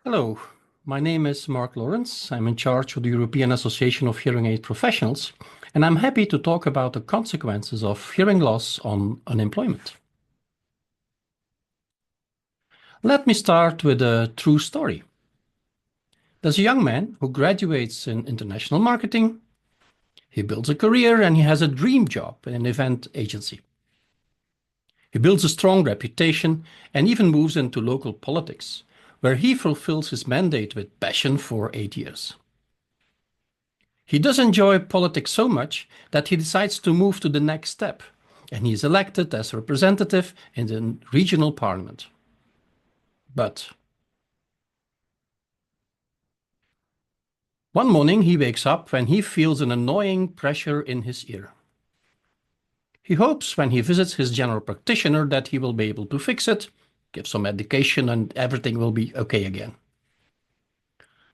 Hello, my name is Mark Laureyns. I'm in charge of the European Association of Hearing Aid Professionals, and I'm happy to talk about the consequences of hearing loss on unemployment. Let me start with a true story. There's a young man who graduates in international marketing. He builds a career and he has a dream job in an event agency. He builds a strong reputation and even moves into local politics, where he fulfills his mandate with passion for 8 years. He does enjoy politics so much that he decides to move to the next step, and he is elected as representative in the regional parliament. But one morning he wakes up when he feels an annoying pressure in his ear. He hopes when he visits his general practitioner that he will be able to fix it, give some medication, and everything will be okay again.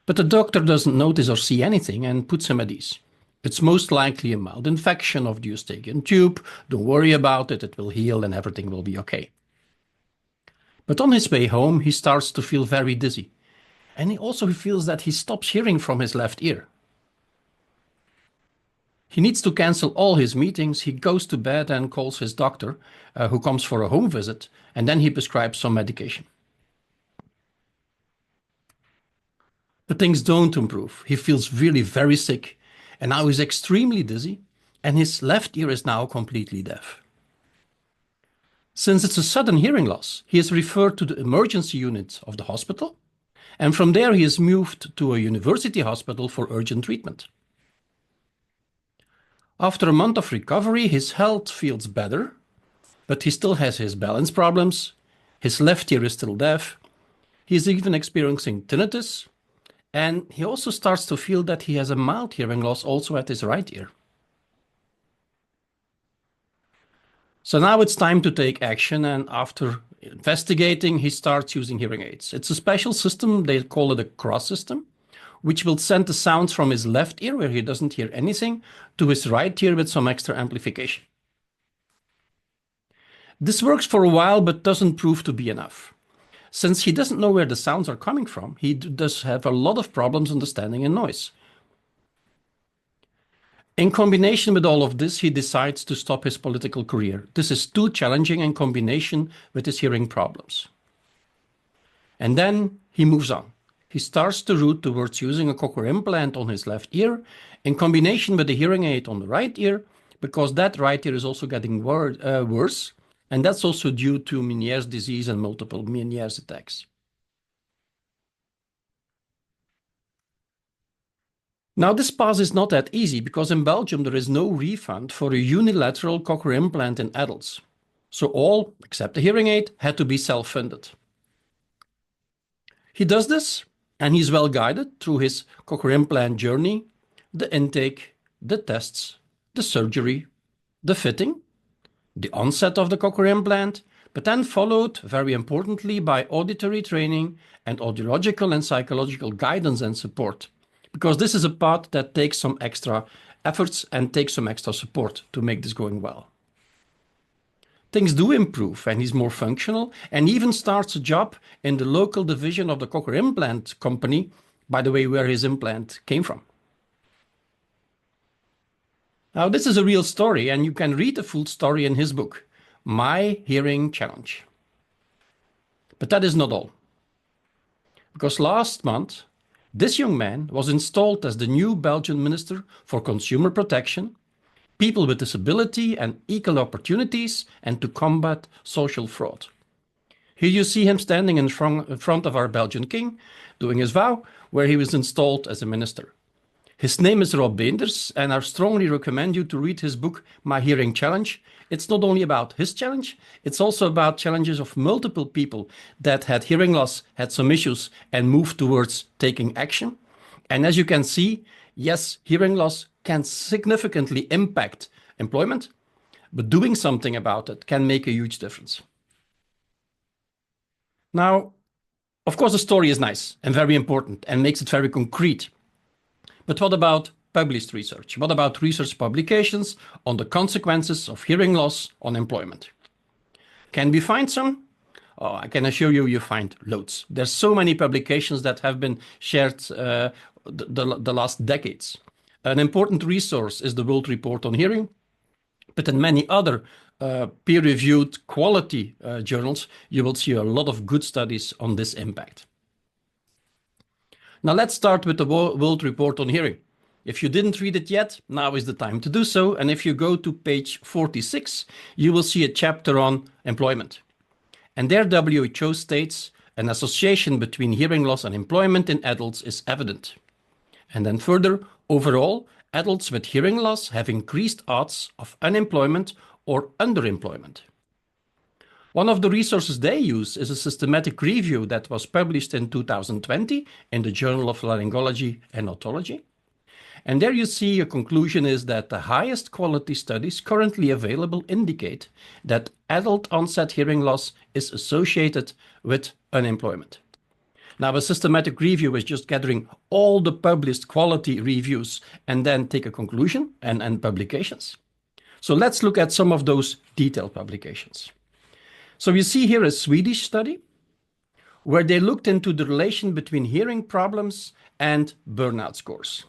But the doctor doesn't notice or see anything and puts him at ease. It's most likely a mild infection of the Eustachian tube. Don't worry about it, it will heal and everything will be okay. But on his way home, he starts to feel very dizzy. And he also feels that he stops hearing from his left ear. He needs to cancel all his meetings. He goes to bed and calls his doctor, who comes for a home visit, and then he prescribes some medication. But things don't improve. He feels really very sick, and now he's extremely dizzy, and his left ear is now completely deaf. Since it's a sudden hearing loss, he is referred to the emergency unit of the hospital, and from there he is moved to a university hospital for urgent treatment. After a month of recovery, his health feels better, but he still has his balance problems. His left ear is still deaf. He is even experiencing tinnitus, and he also starts to feel that he has a mild hearing loss also at his right ear. So now it's time to take action, and after investigating, he starts using hearing aids. It's a special system, they call it a cross system, which will send the sounds from his left ear, where he doesn't hear anything, to his right ear with some extra amplification. This works for a while, but doesn't prove to be enough. Since he doesn't know where the sounds are coming from, he does have a lot of problems understanding a noise. In combination with all of this, he decides to stop his political career. This is too challenging in combination with his hearing problems. And then he moves on. He starts the route towards using a cochlear implant on his left ear in combination with a hearing aid on the right ear, because that right ear is also getting worse, and that's also due to Meniere's disease and multiple Meniere's attacks. Now, this path is not that easy because in Belgium there is no refund for a unilateral cochlear implant in adults. So all, except the hearing aid, had to be self-funded. He does this, and he's well guided through his cochlear implant journey, the intake, the tests, the surgery, the fitting, the onset of the cochlear implant, but then followed, very importantly, by auditory training and audiological and psychological guidance and support, because this is a part that takes some extra efforts and takes some extra support to make this going well. Things do improve and he's more functional and even starts a job in the local division of the cochlear implant company, by the way, where his implant came from. Now, this is a real story, and you can read the full story in his book, My Hearing Challenge. But that is not all. Because last month, this young man was installed as the new Belgian Minister for Consumer Protection, People with Disability and Equal Opportunities, and to combat social fraud. Here you see him standing in front of our Belgian king, doing his vow, where he was installed as a minister. His name is Rob Beenders, and I strongly recommend you to read his book, My Hearing Challenge. It's not only about his challenge, it's also about challenges of multiple people that had hearing loss, had some issues, and moved towards taking action. And as you can see, yes, hearing loss can significantly impact employment, but doing something about it can make a huge difference. Now, of course, the story is nice and very important and makes it very concrete. But what about published research? What about research publications on the consequences of hearing loss on employment? Can we find some? Oh, I can assure you, you find loads. There's so many publications that have been shared the last decades. An important resource is the World Report on Hearing, but in many other peer-reviewed quality journals, you will see a lot of good studies on this impact. Now let's start with the World Report on Hearing. If you didn't read it yet, now is the time to do so. And if you go to page 46, you will see a chapter on employment. And there WHO states an association between hearing loss and employment in adults is evident. And then further, overall, adults with hearing loss have increased odds of unemployment or underemployment. One of the resources they use is a systematic review that was published in 2020 in the Journal of Laryngology and Otology. And there you see a conclusion is that the highest quality studies currently available indicate that adult onset hearing loss is associated with unemployment. Now, a systematic review is just gathering all the published quality reviews and then take a conclusion and publications. So let's look at some of those detailed publications. So you see here a Swedish study where they looked into the relation between hearing problems and burnout scores.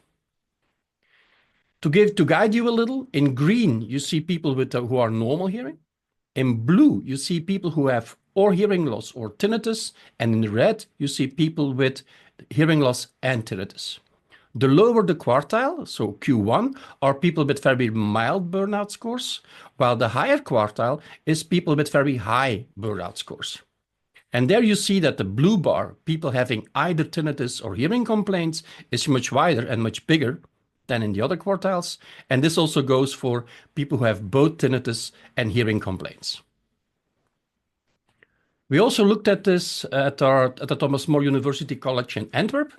To guide you a little, in green, you see people who are normal hearing. In blue, you see people who have or hearing loss or tinnitus. And in red, you see people with hearing loss and tinnitus. The lower the quartile, so Q1, are people with very mild burnout scores, while the higher quartile is people with very high burnout scores. And there you see that the blue bar, people having either tinnitus or hearing complaints, is much wider and much bigger than in the other quartiles. And this also goes for people who have both tinnitus and hearing complaints. We also looked at this at the Thomas More University College in Antwerp,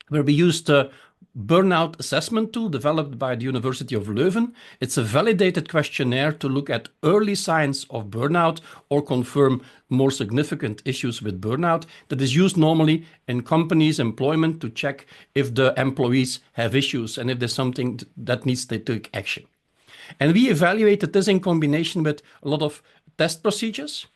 where we used a burnout assessment tool developed by the University of Leuven. It's a validated questionnaire to look at early signs of burnout or confirm more significant issues with burnout that is used normally in companies' employment to check if the employees have issues and if there's something that needs to take action. And we evaluated this in combination with a lot of test procedures.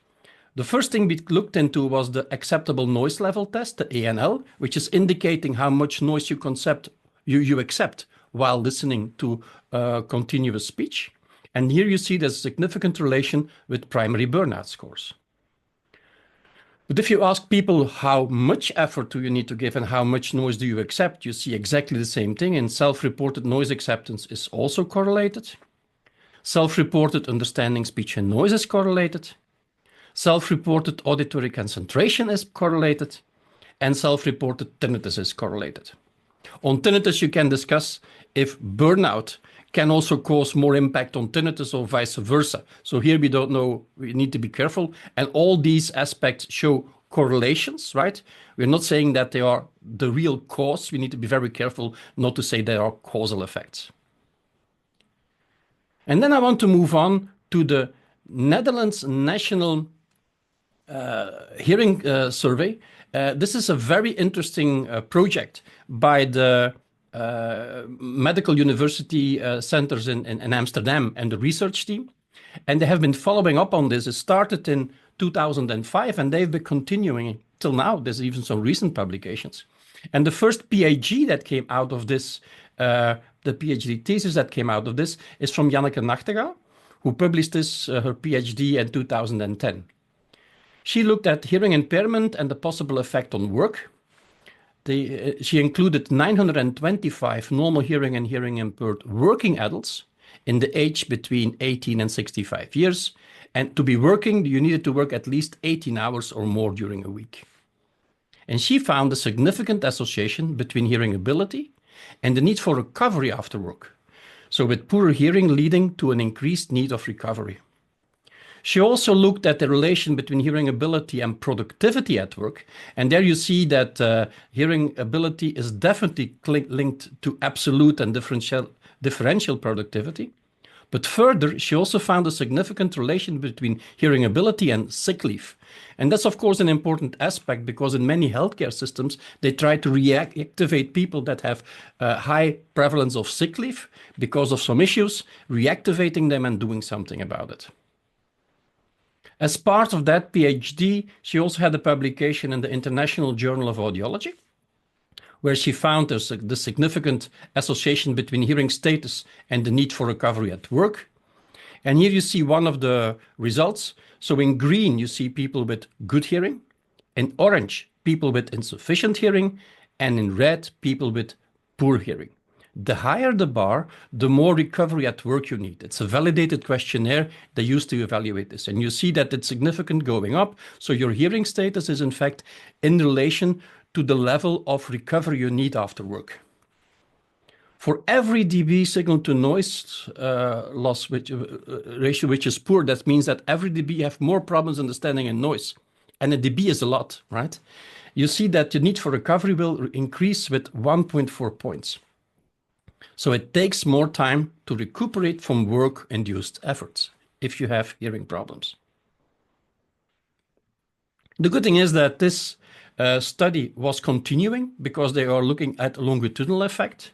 The first thing we looked into was the acceptable noise level test, the ANL, which is indicating how much noise you accept while listening to continuous speech. And here you see there's a significant relation with primary burnout scores. But if you ask people how much effort do you need to give and how much noise do you accept, you see exactly the same thing. And self-reported noise acceptance is also correlated. Self-reported understanding speech and noise is correlated. Self-reported auditory concentration is correlated, and self-reported tinnitus is correlated. On tinnitus, you can discuss if burnout can also cause more impact on tinnitus or vice versa. So here we don't know, we need to be careful. And all these aspects show correlations, right? We're not saying that they are the real cause. We need to be very careful not to say they are causal effects. And then I want to move on to the Netherlands National Hearing Survey. This is a very interesting project by the medical university centers in Amsterdam and the research team. And they have been following up on this. It started in 2005 and they've been continuing till now. There's even some recent publications. And the first PhD that came out of this, the PhD thesis that came out of this is from Janneke Nachtegaal, who published this, her PhD in 2010. She looked at hearing impairment and the possible effect on work. She included 925 normal hearing and hearing impaired working adults in the age between 18 and 65 years. And to be working, you needed to work at least 18 hours or more during a week. And she found a significant association between hearing ability and the need for recovery after work. So with poorer hearing leading to an increased need of recovery. She also looked at the relation between hearing ability and productivity at work. And there you see that hearing ability is definitely linked to absolute and differential productivity. But further, she also found a significant relation between hearing ability and sick leave. And that's, of course, an important aspect because in many healthcare systems, they try to reactivate people that have high prevalence of sick leave because of some issues, reactivating them and doing something about it. As part of that PhD, she also had a publication in the International Journal of Audiology, where she found the significant association between hearing status and the need for recovery at work. And here you see one of the results. So in green, you see people with good hearing. In orange, people with insufficient hearing. And in red, people with poor hearing. The higher the bar, the more recovery at work you need. It's a validated questionnaire they use to evaluate this. And you see that it's significant going up. So your hearing status is in fact in relation to the level of recovery you need after work. For every dB signal to noise loss ratio which is poor, that means that every dB have more problems understanding and noise. And a dB is a lot, right? You see that the need for recovery will increase with 1.4 points. So it takes more time to recuperate from work-induced efforts if you have hearing problems. The good thing is that this study was continuing because they are looking at a longitudinal effect.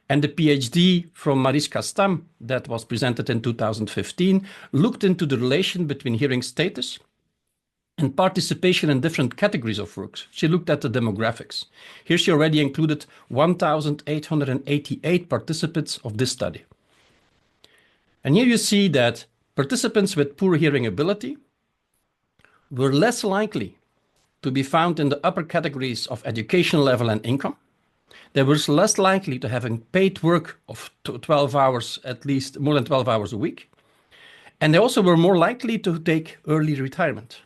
And the PhD from Mariska Stam that was presented in 2015 looked into the relation between hearing status and participation in different categories of works. She looked at the demographics. Here she already included 1,888 participants of this study. And here you see that participants with poor hearing ability were less likely to be found in the upper categories of education level and income. They were less likely to have paid work of 12 hours, at least more than 12 hours a week. And they also were more likely to take early retirement.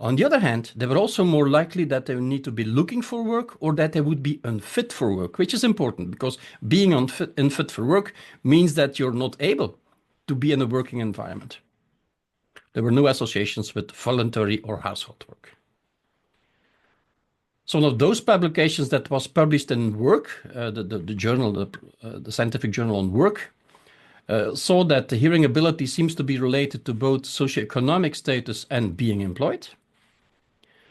On the other hand, they were also more likely that they would need to be looking for work or that they would be unfit for work, which is important because being unfit for work means that you're not able to be in a working environment. There were no associations with voluntary or household work. So one of those publications that was published in Work, the journal, the scientific journal on work, saw that the hearing ability seems to be related to both socioeconomic status and being employed.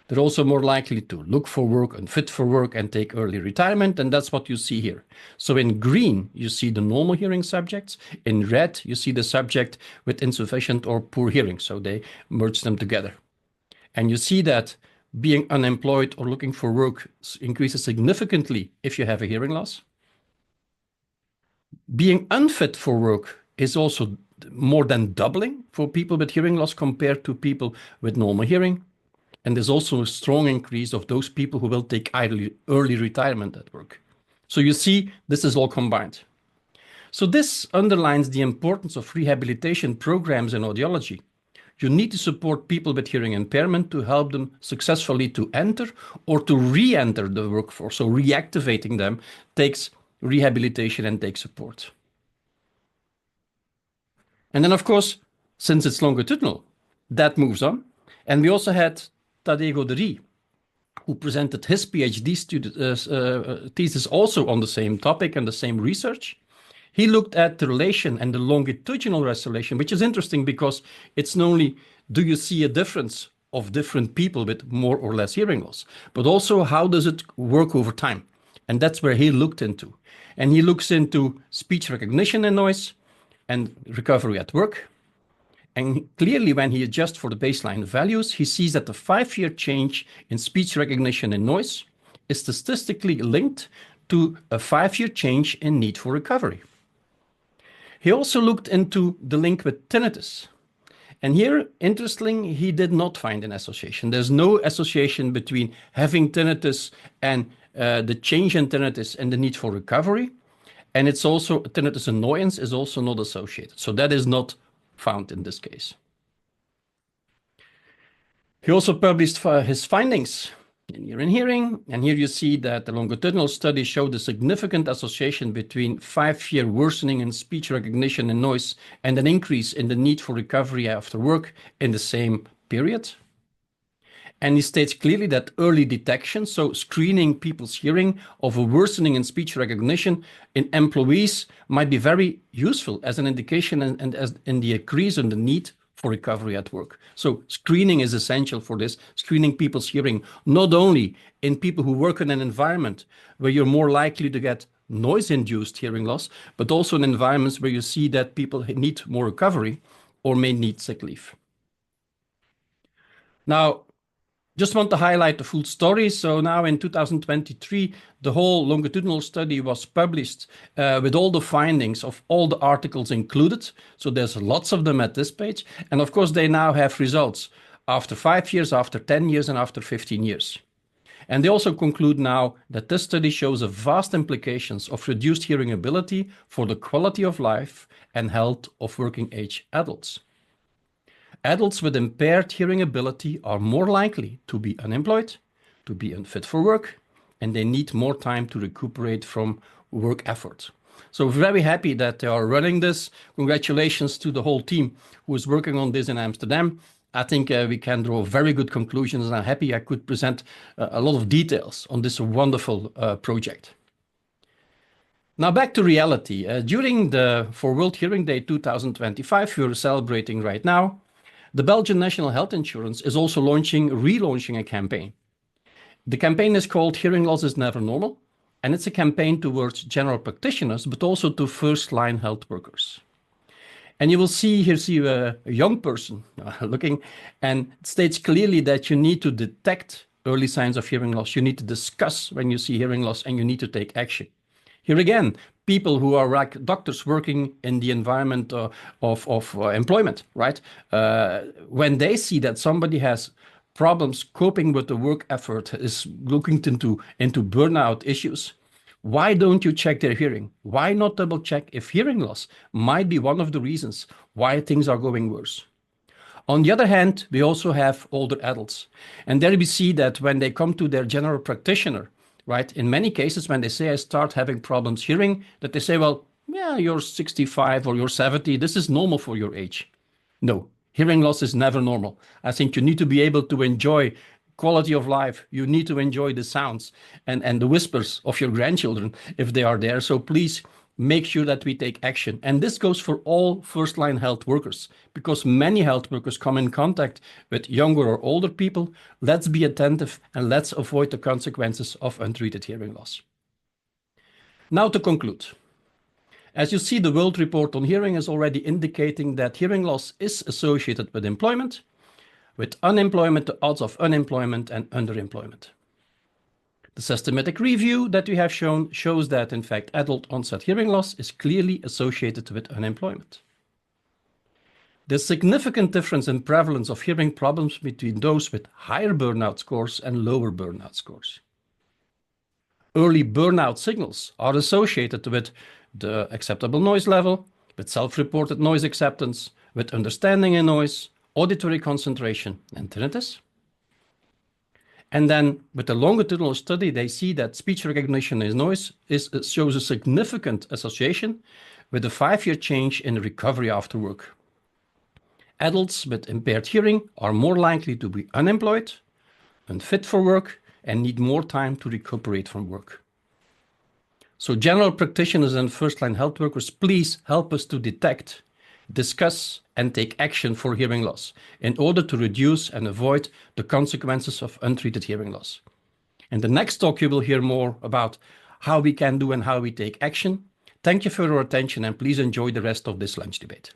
They're also more likely to look for work, unfit for work, and take early retirement, and that's what you see here. So in green, you see the normal hearing subjects. In red, you see the subject with insufficient or poor hearing, so they merge them together. And you see that being unemployed or looking for work increases significantly if you have a hearing loss. Being unfit for work is also more than doubling for people with hearing loss compared to people with normal hearing. And there's also a strong increase of those people who will take early retirement at work. So you see, this is all combined. So this underlines the importance of rehabilitation programs in audiology. You need to support people with hearing impairment to help them successfully to enter or to re-enter the workforce. So reactivating them takes rehabilitation and takes support. And then, of course, since it's longitudinal, that moves on. And we also had Tadej Godery, who presented his PhD thesis also on the same topic and the same research. He looked at the relation and the longitudinal relation, which is interesting because it's not only do you see a difference of different people with more or less hearing loss, but also how does it work over time? And that's where he looked into. And he looks into speech recognition and noise and recovery at work. And clearly, when he adjusts for the baseline values, he sees that the 5-year change in speech recognition and noise is statistically linked to a 5-year change in need for recovery. He also looked into the link with tinnitus. And here, interestingly, he did not find an association. There's no association between having tinnitus and the change in tinnitus and the need for recovery. And it's also tinnitus annoyance is also not associated. So that is not found in this case. He also published his findings in hearing, and here you see that the longitudinal study showed a significant association between 5-year worsening in speech recognition and noise and an increase in the need for recovery after work in the same period. And he states clearly that early detection, so screening people's hearing of a worsening in speech recognition in employees might be very useful as an indication and as in the increase in the need for recovery at work. So screening is essential for this, screening people's hearing, not only in people who work in an environment where you're more likely to get noise-induced hearing loss, but also in environments where you see that people need more recovery or may need sick leave. Now, just want to highlight the full story. So now in 2023, the whole longitudinal study was published with all the findings of all the articles included. So there's lots of them at this page. And of course, they now have results after 5 years, after 10 years, and after 15 years. And they also conclude now that this study shows a vast implications of reduced hearing ability for the quality of life and health of working age adults. Adults with impaired hearing ability are more likely to be unemployed, to be unfit for work, and they need more time to recuperate from work effort. So very happy that they are running this. Congratulations to the whole team who is working on this in Amsterdam. I think we can draw very good conclusions, and I'm happy I could present a lot of details on this wonderful project. Now back to reality. During the For World Hearing Day 2025, we're celebrating right now, the Belgian National Health Insurance is also relaunching a campaign. The campaign is called Hearing Loss is Never Normal, and it's a campaign towards general practitioners, but also to first-line health workers. And you will see a young person looking, and it states clearly that you need to detect early signs of hearing loss. You need to discuss when you see hearing loss, and you need to take action. Here again, people who are like doctors working in the environment of employment, right? When they see that somebody has problems coping with the work effort, is looking into burnout issues, why don't you check their hearing? Why not double check if hearing loss might be one of the reasons why things are going worse? On the other hand, we also have older adults. And there we see that when they come to their general practitioner, right, in many cases, when they say I start having problems hearing, that they say, well, yeah, you're 65 or you're 70. This is normal for your age. No, hearing loss is never normal. I think you need to be able to enjoy quality of life. You need to enjoy the sounds and the whispers of your grandchildren if they are there. So please make sure that we take action. And this goes for all first-line health workers, because many health workers come in contact with younger or older people. Let's be attentive and let's avoid the consequences of untreated hearing loss. Now to conclude. As you see, the World Report on Hearing is already indicating that hearing loss is associated with employment, with unemployment, the odds of unemployment and underemployment. The systematic review that we have shown shows that, in fact, adult onset hearing loss is clearly associated with unemployment. There's significant difference in prevalence of hearing problems between those with higher burnout scores and lower burnout scores. Early burnout signals are associated with the acceptable noise level, with self-reported noise acceptance, with understanding in noise, auditory concentration, and tinnitus. And then with the longitudinal study, they see that speech recognition in noise shows a significant association with a 5-year change in recovery after work. Adults with impaired hearing are more likely to be unemployed, unfit for work, and need more time to recuperate from work. So general practitioners and first-line health workers, please help us to detect, discuss, and take action for hearing loss in order to reduce and avoid the consequences of untreated hearing loss. In the next talk, you will hear more about how we can do and how we take action. Thank you for your attention, and please enjoy the rest of this lunch debate.